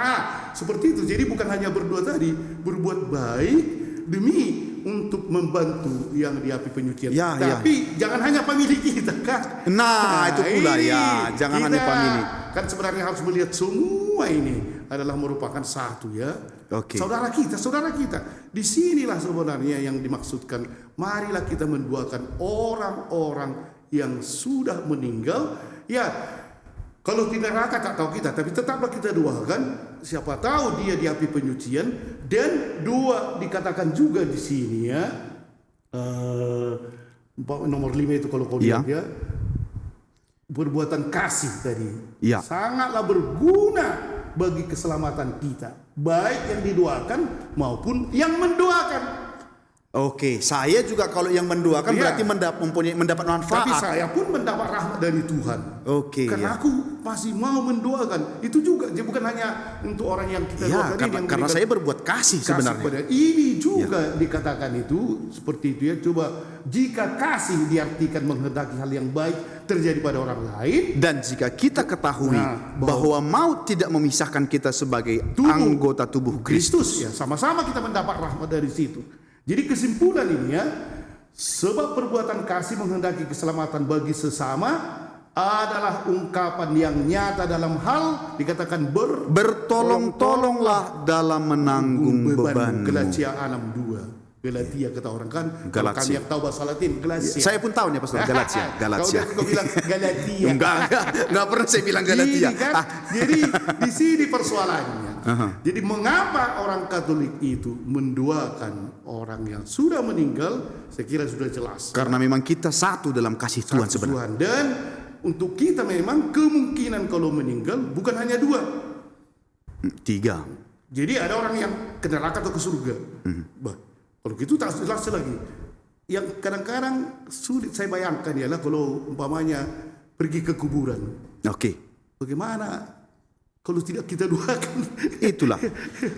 Speaker 2: Seperti itu. Jadi bukan hanya berdoa tadi, berbuat baik demi untuk membantu yang di api penyucian.
Speaker 1: Ya,
Speaker 2: Tapi jangan hanya famili kita kan.
Speaker 1: Nah, itu pula ya, jangan hanya famili.
Speaker 2: Kan sebenarnya harus melihat semua ini adalah merupakan satu ya. Saudara kita. Disinilah sebenarnya yang dimaksudkan. Marilah kita mendoakan orang-orang yang sudah meninggal. Ya, kalau di neraka tak tahu kita, tapi tetaplah kita doakan. Siapa tahu dia di api penyucian. Dan dua dikatakan juga di sini ya. Nomor 5 itu kalau kau lihat ya. Perbuatan kasih tadi.
Speaker 1: Ya.
Speaker 2: Sangatlah berguna bagi keselamatan kita. Baik yang didoakan maupun yang mendoakan.
Speaker 1: Oke, saya juga kalau yang mendoakan berarti mendapat manfaat.
Speaker 2: Tapi saya pun mendapat rahmat dari Tuhan. Karena aku masih mau mendoakan. Itu juga, bukan hanya untuk orang yang kita doakan.
Speaker 1: Karena saya berbuat kasih sebenarnya.
Speaker 2: Ini juga dikatakan itu seperti itu ya. Coba jika kasih diartikan menghendaki hal yang baik terjadi pada orang lain.
Speaker 1: Dan jika kita ketahui bahwa maut tidak memisahkan kita sebagai anggota tubuh Kristus.
Speaker 2: Ya, sama-sama kita mendapat rahmat dari situ. Jadi kesimpulan ini ya, sebab perbuatan kasih menghendaki keselamatan bagi sesama adalah ungkapan yang nyata dalam hal dikatakan
Speaker 1: bertolong-tolonglah dalam menanggung beban.
Speaker 2: Galatia 6:2. Galatia kata orang kan. Kalau kami yang tahu bahasa Latin, Galatia.
Speaker 1: Saya pun tahu nih Pastor, Galatia.
Speaker 2: Kau bilang Galatia.
Speaker 1: Enggak pernah saya bilang Galatia.
Speaker 2: Jadi di sini persoalannya. Jadi mengapa orang Katolik itu mendoakan orang yang sudah meninggal? Saya kira sudah jelas.
Speaker 1: Karena memang kita satu dalam kasih Tuhan sebenarnya.
Speaker 2: Dan untuk kita memang kemungkinan kalau meninggal bukan hanya 2,
Speaker 1: 3.
Speaker 2: Jadi ada orang yang ke neraka atau ke surga. Kalau gitu tak jelas lagi. Yang kadang-kadang sulit saya bayangkan ialah kalau umpamanya pergi ke kuburan. Bagaimana kalau tidak kita doakan?
Speaker 1: Itulah.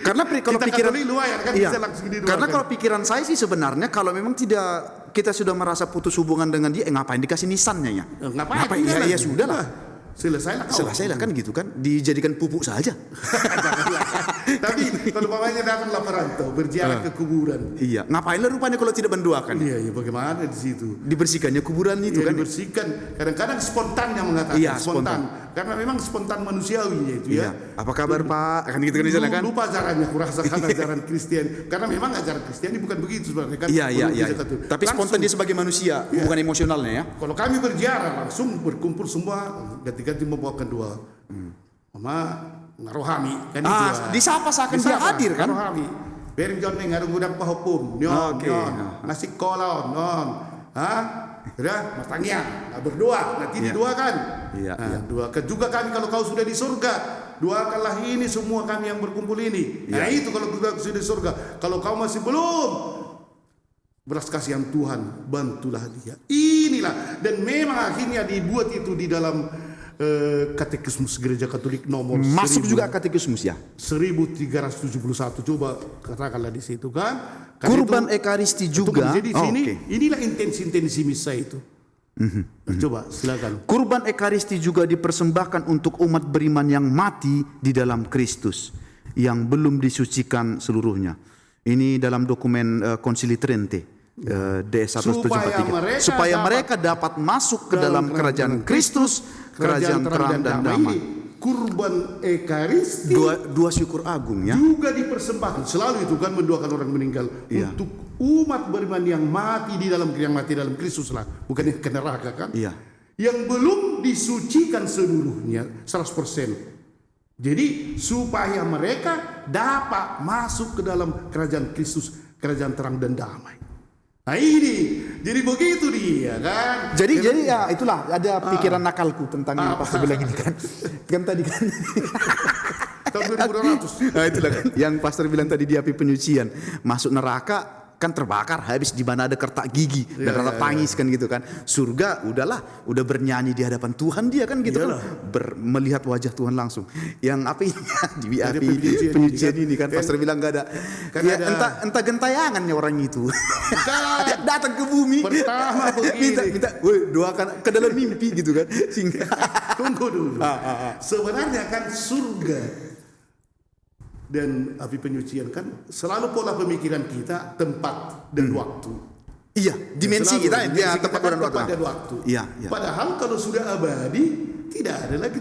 Speaker 1: Karena kalau pikiran
Speaker 2: bisa langsung didoakan.
Speaker 1: Karena kalau pikiran saya sih sebenarnya kalau memang tidak kita sudah merasa putus hubungan dengan dia, ngapain dikasih nisannya ya?
Speaker 2: Ngapain?
Speaker 1: Ya sudahlah.
Speaker 2: Selesailah
Speaker 1: kan gitu kan, dijadikan pupuk saja.
Speaker 2: Tapi kalau mamanya datanglah perantau berziarah ke kuburan.
Speaker 1: Iya, ngapainlah rupanya kalau tidak mendoakan?
Speaker 2: Iya, bagaimana di situ?
Speaker 1: Dibersihkannya kuburan itu kan?
Speaker 2: Dibersihkan. Kadang-kadang spontan yang mengatakan.
Speaker 1: Iya, spontan.
Speaker 2: Karena memang spontan manusiawi itu ya.
Speaker 1: Apa kabar Pak? Kan gitu kan di sana kan?
Speaker 2: Lupa ajarannya, kurasakan ajaran Kristen. Karena memang ajaran Kristen bukan begitu sebenarnya kan.
Speaker 1: Iya. Tapi spontan dia sebagai manusia, bukan emosionalnya ya.
Speaker 2: Kalau kami berziarah langsung berkumpul semua ganti-ganti membawakan doa. Mama ngarohami kan itu.
Speaker 1: Disapa seakan dia hadir kan?
Speaker 2: Ngarohami. Bering jon ning ngarung gudang pahopum. Nyon. Nasi kolon. Sudah, Mas Tangiang berdoa, nanti didoakan. Doakan juga kami kalau kau sudah di surga. Doakanlah ini semua kami yang berkumpul ini. Nah itu kalau sudah di surga. Kalau kau masih belum, belas kasihan Tuhan, bantulah dia. Inilah, dan memang akhirnya dibuat itu di dalam Katekismus Gereja Katolik nomor
Speaker 1: masuk juga katekismus ya
Speaker 2: 1371. Coba katakanlah di situ kan.
Speaker 1: Kurban Ekaristi juga.
Speaker 2: Jadi sini inilah intensi misa itu. Coba silakan.
Speaker 1: Kurban Ekaristi juga dipersembahkan untuk umat beriman yang mati di dalam Kristus, yang belum disucikan seluruhnya. Ini dalam dokumen Konsili Trente. D173 supaya mereka dapat masuk ke dalam kerajaan Kristus, kerajaan terang dan damai.
Speaker 2: Kurban Ekaristi
Speaker 1: dua syukur agung ya
Speaker 2: juga dipersembahkan selalu itu kan, mendoakan orang meninggal untuk umat beriman yang mati di dalam Kristus lah, bukan yang ke neraka kan, yang belum disucikan seluruhnya 100%. Jadi supaya mereka dapat masuk ke dalam kerajaan Kristus, kerajaan terang dan damai. Nah ini, jadi begitu dia kan.
Speaker 1: Jadi ya itulah ada pikiran nakalku tentang yang Pastor bilang ini kan. Kan tadi kan.
Speaker 2: Tahun 2200.
Speaker 1: Nah itulah kan. Yang Pastor bilang tadi di api penyucian. Masuk neraka kan terbakar, habis di mana ada kertak gigi dan rata tangis kan gitu kan. Surga udahlah, udah bernyanyi di hadapan Tuhan dia kan gitu kan. Melihat wajah Tuhan langsung. Yang api di api penyucian ini kan Pastor bilang enggak ada. Ya, entah gentayangannya orang itu. Datang ke bumi.
Speaker 2: Pertama begini.
Speaker 1: minta doakan ke dalam mimpi gitu kan. Sehingga
Speaker 2: tunggu dulu. Sebenarnya kan surga dan api penyucian kan selalu pola pemikiran kita tempat dan waktu.
Speaker 1: Iya, dimensi
Speaker 2: Selalu,
Speaker 1: kita
Speaker 2: dimensi
Speaker 1: ya
Speaker 2: kita
Speaker 1: tempat
Speaker 2: kan
Speaker 1: dan waktu.
Speaker 2: tempat dan waktu.
Speaker 1: Iya, iya.
Speaker 2: Padahal kalau sudah abadi tidak ada lagi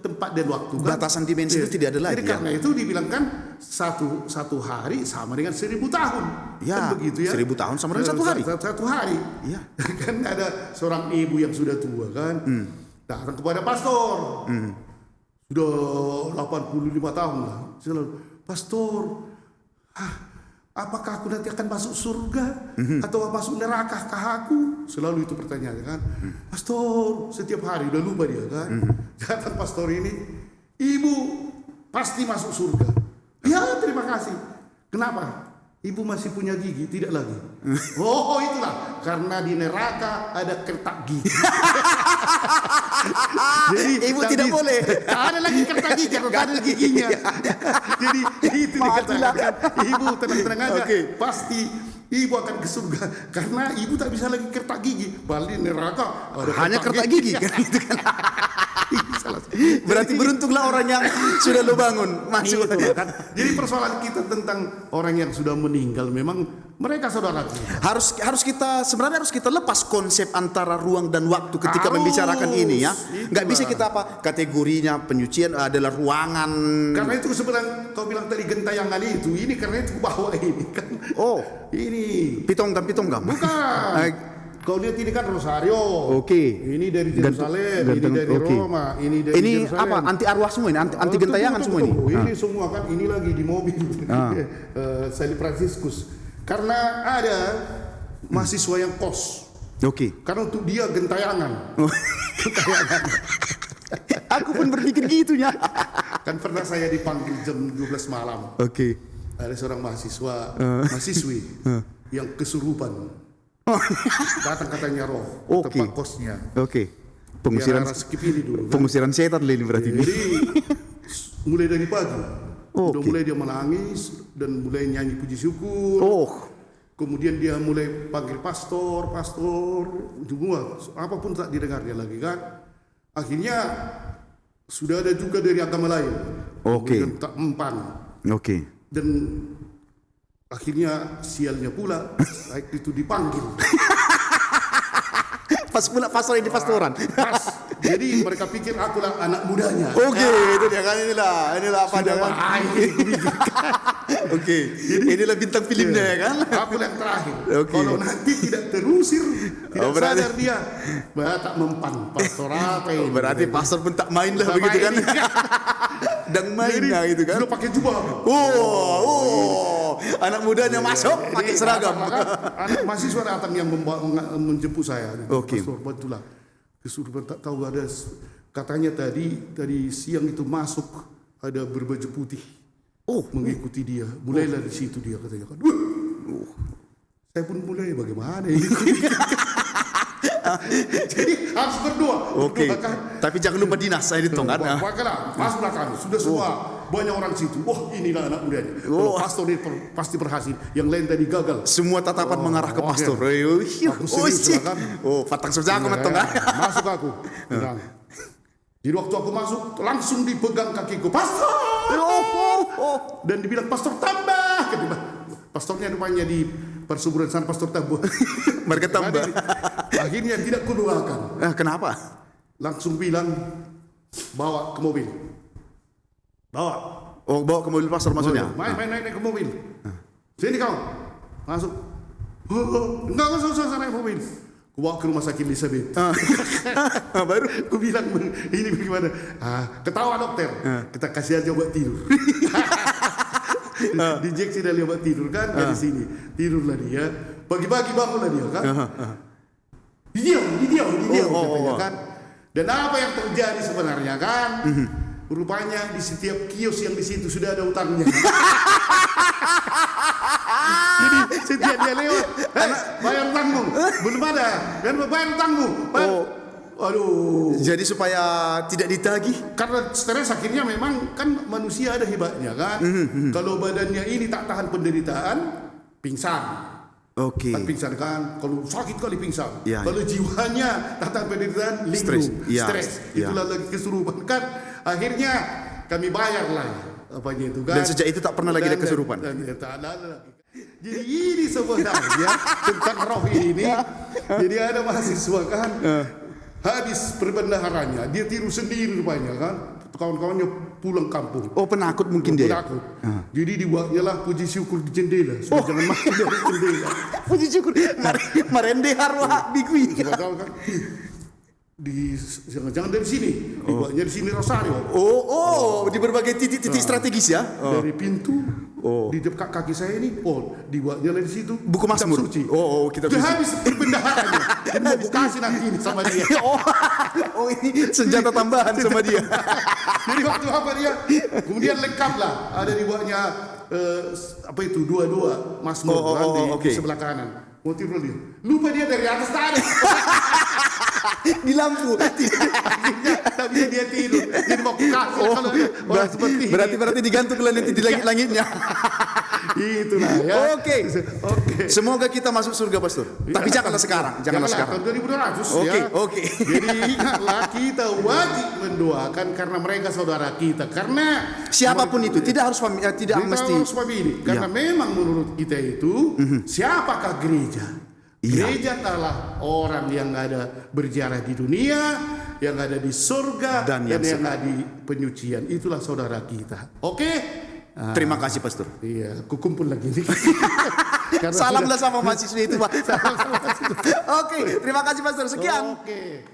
Speaker 2: tempat dan waktu kan.
Speaker 1: Batasan dimensi itu tidak ada lagi.
Speaker 2: Jadi karena itu dibilangkan satu hari sama dengan 1000 tahun.
Speaker 1: Ya,
Speaker 2: kan begitu ya.
Speaker 1: 1000 tahun sama dengan satu hari.
Speaker 2: Satu hari.
Speaker 1: Iya.
Speaker 2: Kan ada seorang ibu yang sudah tua kan, datang kepada pastor. Sudah 85 tahun lah. Selalu, pastor, apakah aku nanti akan masuk surga atau masuk neraka kah aku? Selalu itu pertanyaannya kan. Pastor, setiap hari udah lupa dia kan. Datang pastor ini, ibu pasti masuk surga. Ya, terima kasih. Kenapa? Ibu masih punya gigi, tidak lagi. Oh, itulah karena di neraka ada kertak gigi. Jadi
Speaker 1: Ibu tidak boleh.
Speaker 2: ada lagi kertak gigi karena ada giginya. Jadi itu dikatakan ibu tenang-tenang aja. Pasti ibu akan ke surga karena ibu tak bisa lagi kertak gigi. Balik neraka ada
Speaker 1: Hanya kertak gigi kan itu kan.
Speaker 2: Salah.
Speaker 1: Berarti beruntunglah orang yang sudah lo bangun masuk
Speaker 2: Itulah kan. Jadi persoalan kita tentang orang yang sudah meninggal memang mereka saudara kita.
Speaker 1: harus kita lepas konsep antara ruang dan waktu ketika membicarakan ini ya. Nggak bisa kita kategorinya penyucian adalah ruangan.
Speaker 2: Karena itu sebenarnya kau bilang tadi gentayangan itu ini karena itu bawa ini kan.
Speaker 1: Oh,
Speaker 2: Ini
Speaker 1: pitongkam.
Speaker 2: bukan. Kau lihat ini kan Rosario.
Speaker 1: Oke.
Speaker 2: Ini dari Yerusalem, ini dari Roma, ini dari
Speaker 1: Ini
Speaker 2: Yerusalem.
Speaker 1: apa? Anti arwah semua ini, anti gentayangan semua ini.
Speaker 2: Ini semua kan ini lagi di mobil. Salib Fransiskus. Karena ada mahasiswa yang kos.
Speaker 1: Oke.
Speaker 2: Karena untuk dia gentayangan.
Speaker 1: Aku pun berpikir gitunya.
Speaker 2: Kan pernah saya dipanggil jam 12 malam.
Speaker 1: Oke.
Speaker 2: Ada seorang mahasiswi yang kesurupan. Datang katanya roh
Speaker 1: Oke.
Speaker 2: tempat kosnya.
Speaker 1: Oke. Pengusiran
Speaker 2: Di arah Skip ini dulu. Kan?
Speaker 1: pengusiran setan ini berarti ini.
Speaker 2: Jadi mulai dari pagi, udah
Speaker 1: Oke.
Speaker 2: mulai dia menangis dan mulai nyanyi puji syukur.
Speaker 1: Oh.
Speaker 2: Kemudian dia mulai panggil pastor, semua apapun tak didengarnya lagi kan. Akhirnya sudah ada juga dari agama lain.
Speaker 1: Oke.
Speaker 2: Kemudian tak mempan.
Speaker 1: Oke.
Speaker 2: Dan akhirnya sialnya pula baik itu dipanggil.
Speaker 1: Pas pula pastor ini pastoran.
Speaker 2: Pas. Jadi mereka pikir akulah anak mudanya.
Speaker 1: Oke, itu dia kan inilah apa dia kan. Oke. Inilah bintang filmnya ya kan.
Speaker 2: Aku yang terakhir.
Speaker 1: Oke.
Speaker 2: Kalau nanti tidak terusir, tidak
Speaker 1: berarti-
Speaker 2: sadar dia, tak mempan. Pastor apa ini?
Speaker 1: Berarti pastor pun tak main lah
Speaker 2: Tak
Speaker 1: begitu kan.
Speaker 2: main.
Speaker 1: Dan main
Speaker 2: Jadi,
Speaker 1: lah gitu kan.
Speaker 2: sudah pakai jubah.
Speaker 1: Anak mudanya masuk pakai
Speaker 2: Jadi,
Speaker 1: seragam.
Speaker 2: Anak mahasiswa datang yang menjemput saya.
Speaker 1: Oke.
Speaker 2: Pastor, betul lah. Kesurupan tak tahu ada. Katanya tadi siang itu masuk ada berbaju putih.
Speaker 1: Oh,
Speaker 2: Mengikuti dia. Mulailah di situ dia katanya kan. Saya pun mulai bagaimana ini. Jadi harus berdoa.
Speaker 1: oke.
Speaker 2: Berdoa kan.
Speaker 1: Tapi jangan lupa dinas saya di tong kan.
Speaker 2: Makanya masuklah kami. Sudah semua banyak orang situ. Wah inilah anak mudanya. Kalau pastor ini pasti berhasil. Yang lain tadi gagal.
Speaker 1: Semua tatapan mengarah ke
Speaker 2: oke.
Speaker 1: pastor.
Speaker 2: Aku serius lah kan.
Speaker 1: Patang sejago matong kan.
Speaker 2: Masuk aku. Tenang. Jadi waktu aku masuk langsung dipegang kakiku. Pastor. Dan dibilang pastor tambah. Pastornya rupanya di persuburan sana pastor tambah.
Speaker 1: Mereka tambah.
Speaker 2: Akhirnya tidak kudoakan.
Speaker 1: Kenapa?
Speaker 2: Langsung bilang bawa ke mobil. Bawa.
Speaker 1: Oh, bawa ke mobil pastor maksudnya.
Speaker 2: Main naik ke mobil. Sini kau. Masuk. Enggak usah naik mobil. Ku bawa ke rumah sakit Elizabeth.
Speaker 1: Baru
Speaker 2: Ku bilang ini bagaimana? Ketawa dokter. Kita kasih aja obat tidur. Diinjeksi dari obat tidur kan dari sini. Tidurlah dia. Pagi-pagi bangunlah dia kan. Didiam katanya kan. Dan apa yang terjadi sebenarnya kan? Rupanya di setiap kios yang di situ sudah ada utangnya. Jadi setiap dia lewat, bayar utangmu. Belum ada. Dan bayar utangmu. Aduh.
Speaker 1: jadi supaya tidak ditagih.
Speaker 2: Karena stres akhirnya memang kan manusia ada hebatnya kan. Kalau badannya ini tak tahan penderitaan, pingsan.
Speaker 1: Oke.
Speaker 2: Kan pingsan kan. Kalau sakit kali pingsan.
Speaker 1: Ya,
Speaker 2: Kalau jiwanya tak tahan penderitaan, linglung.
Speaker 1: Stres. Ya,
Speaker 2: Stres.
Speaker 1: ya.
Speaker 2: Itulah lagi kesurupan kan. Akhirnya kami bayar lah. apanya itu kan.
Speaker 1: Dan sejak itu tak pernah lagi ada kesurupan.
Speaker 2: Tak ada lagi. Jadi ini sebenarnya tentang roh ini. Jadi ada mahasiswa kan, habis perbendaharanya dia tiru sendiri rupanya kan. Kawan-kawannya pulang kampung.
Speaker 1: Oh, penakut mungkin dia.
Speaker 2: Penakut. Jadi dibuatnya lah puji syukur di jendela. Sudah jangan masuk dari jendela.
Speaker 1: Puji syukur. Marende harwa bigui.
Speaker 2: Tahu kan? Jangan dari sini. Dibuatnya di sini Rosario.
Speaker 1: Di berbagai titik-titik strategis ya.
Speaker 2: Dari pintu di dekat kaki saya ini, dibuatnya dari situ.
Speaker 1: Buku Mazmur.
Speaker 2: Suci.
Speaker 1: Kitab
Speaker 2: Sudah
Speaker 1: suci.
Speaker 2: habis perbendaharannya. Jadi mau kasih nanti ini sama dia.
Speaker 1: Ini senjata tambahan sama dia.
Speaker 2: Jadi waktu apa dia? Kemudian lengkap lah. Ada dibuatnya apa itu dua-dua Mazmur di sebelah kanan. Mau tidur dia. Lupa dia dari atas tadi.
Speaker 1: Di lampu.
Speaker 2: Tapi dia tidur. Jadi mau kasih kalau orang seperti ini.
Speaker 1: Berarti digantung nanti di langit-langitnya.
Speaker 2: Itulah ya.
Speaker 1: Oke. Semoga kita masuk surga, Pastor. Tapi janganlah sekarang. Janganlah sekarang.
Speaker 2: Tahun 2200 ya.
Speaker 1: Oke.
Speaker 2: Jadi ingatlah kita wajib mendoakan karena mereka saudara kita. Karena
Speaker 1: siapapun itu tidak harus tidak mesti
Speaker 2: harus famili. Karena memang menurut kita itu siapakah gereja? Gereja adalah orang yang ada berziarah di dunia, yang ada di surga, dan yang ada di penyucian. Itulah saudara kita. Oke?
Speaker 1: Terima kasih, Pastor.
Speaker 2: Iya, kukumpul lagi nih.
Speaker 1: Salamlah sama mahasiswa itu, Pak. Oke, terima kasih, Pastor. Sekian.
Speaker 2: Oke.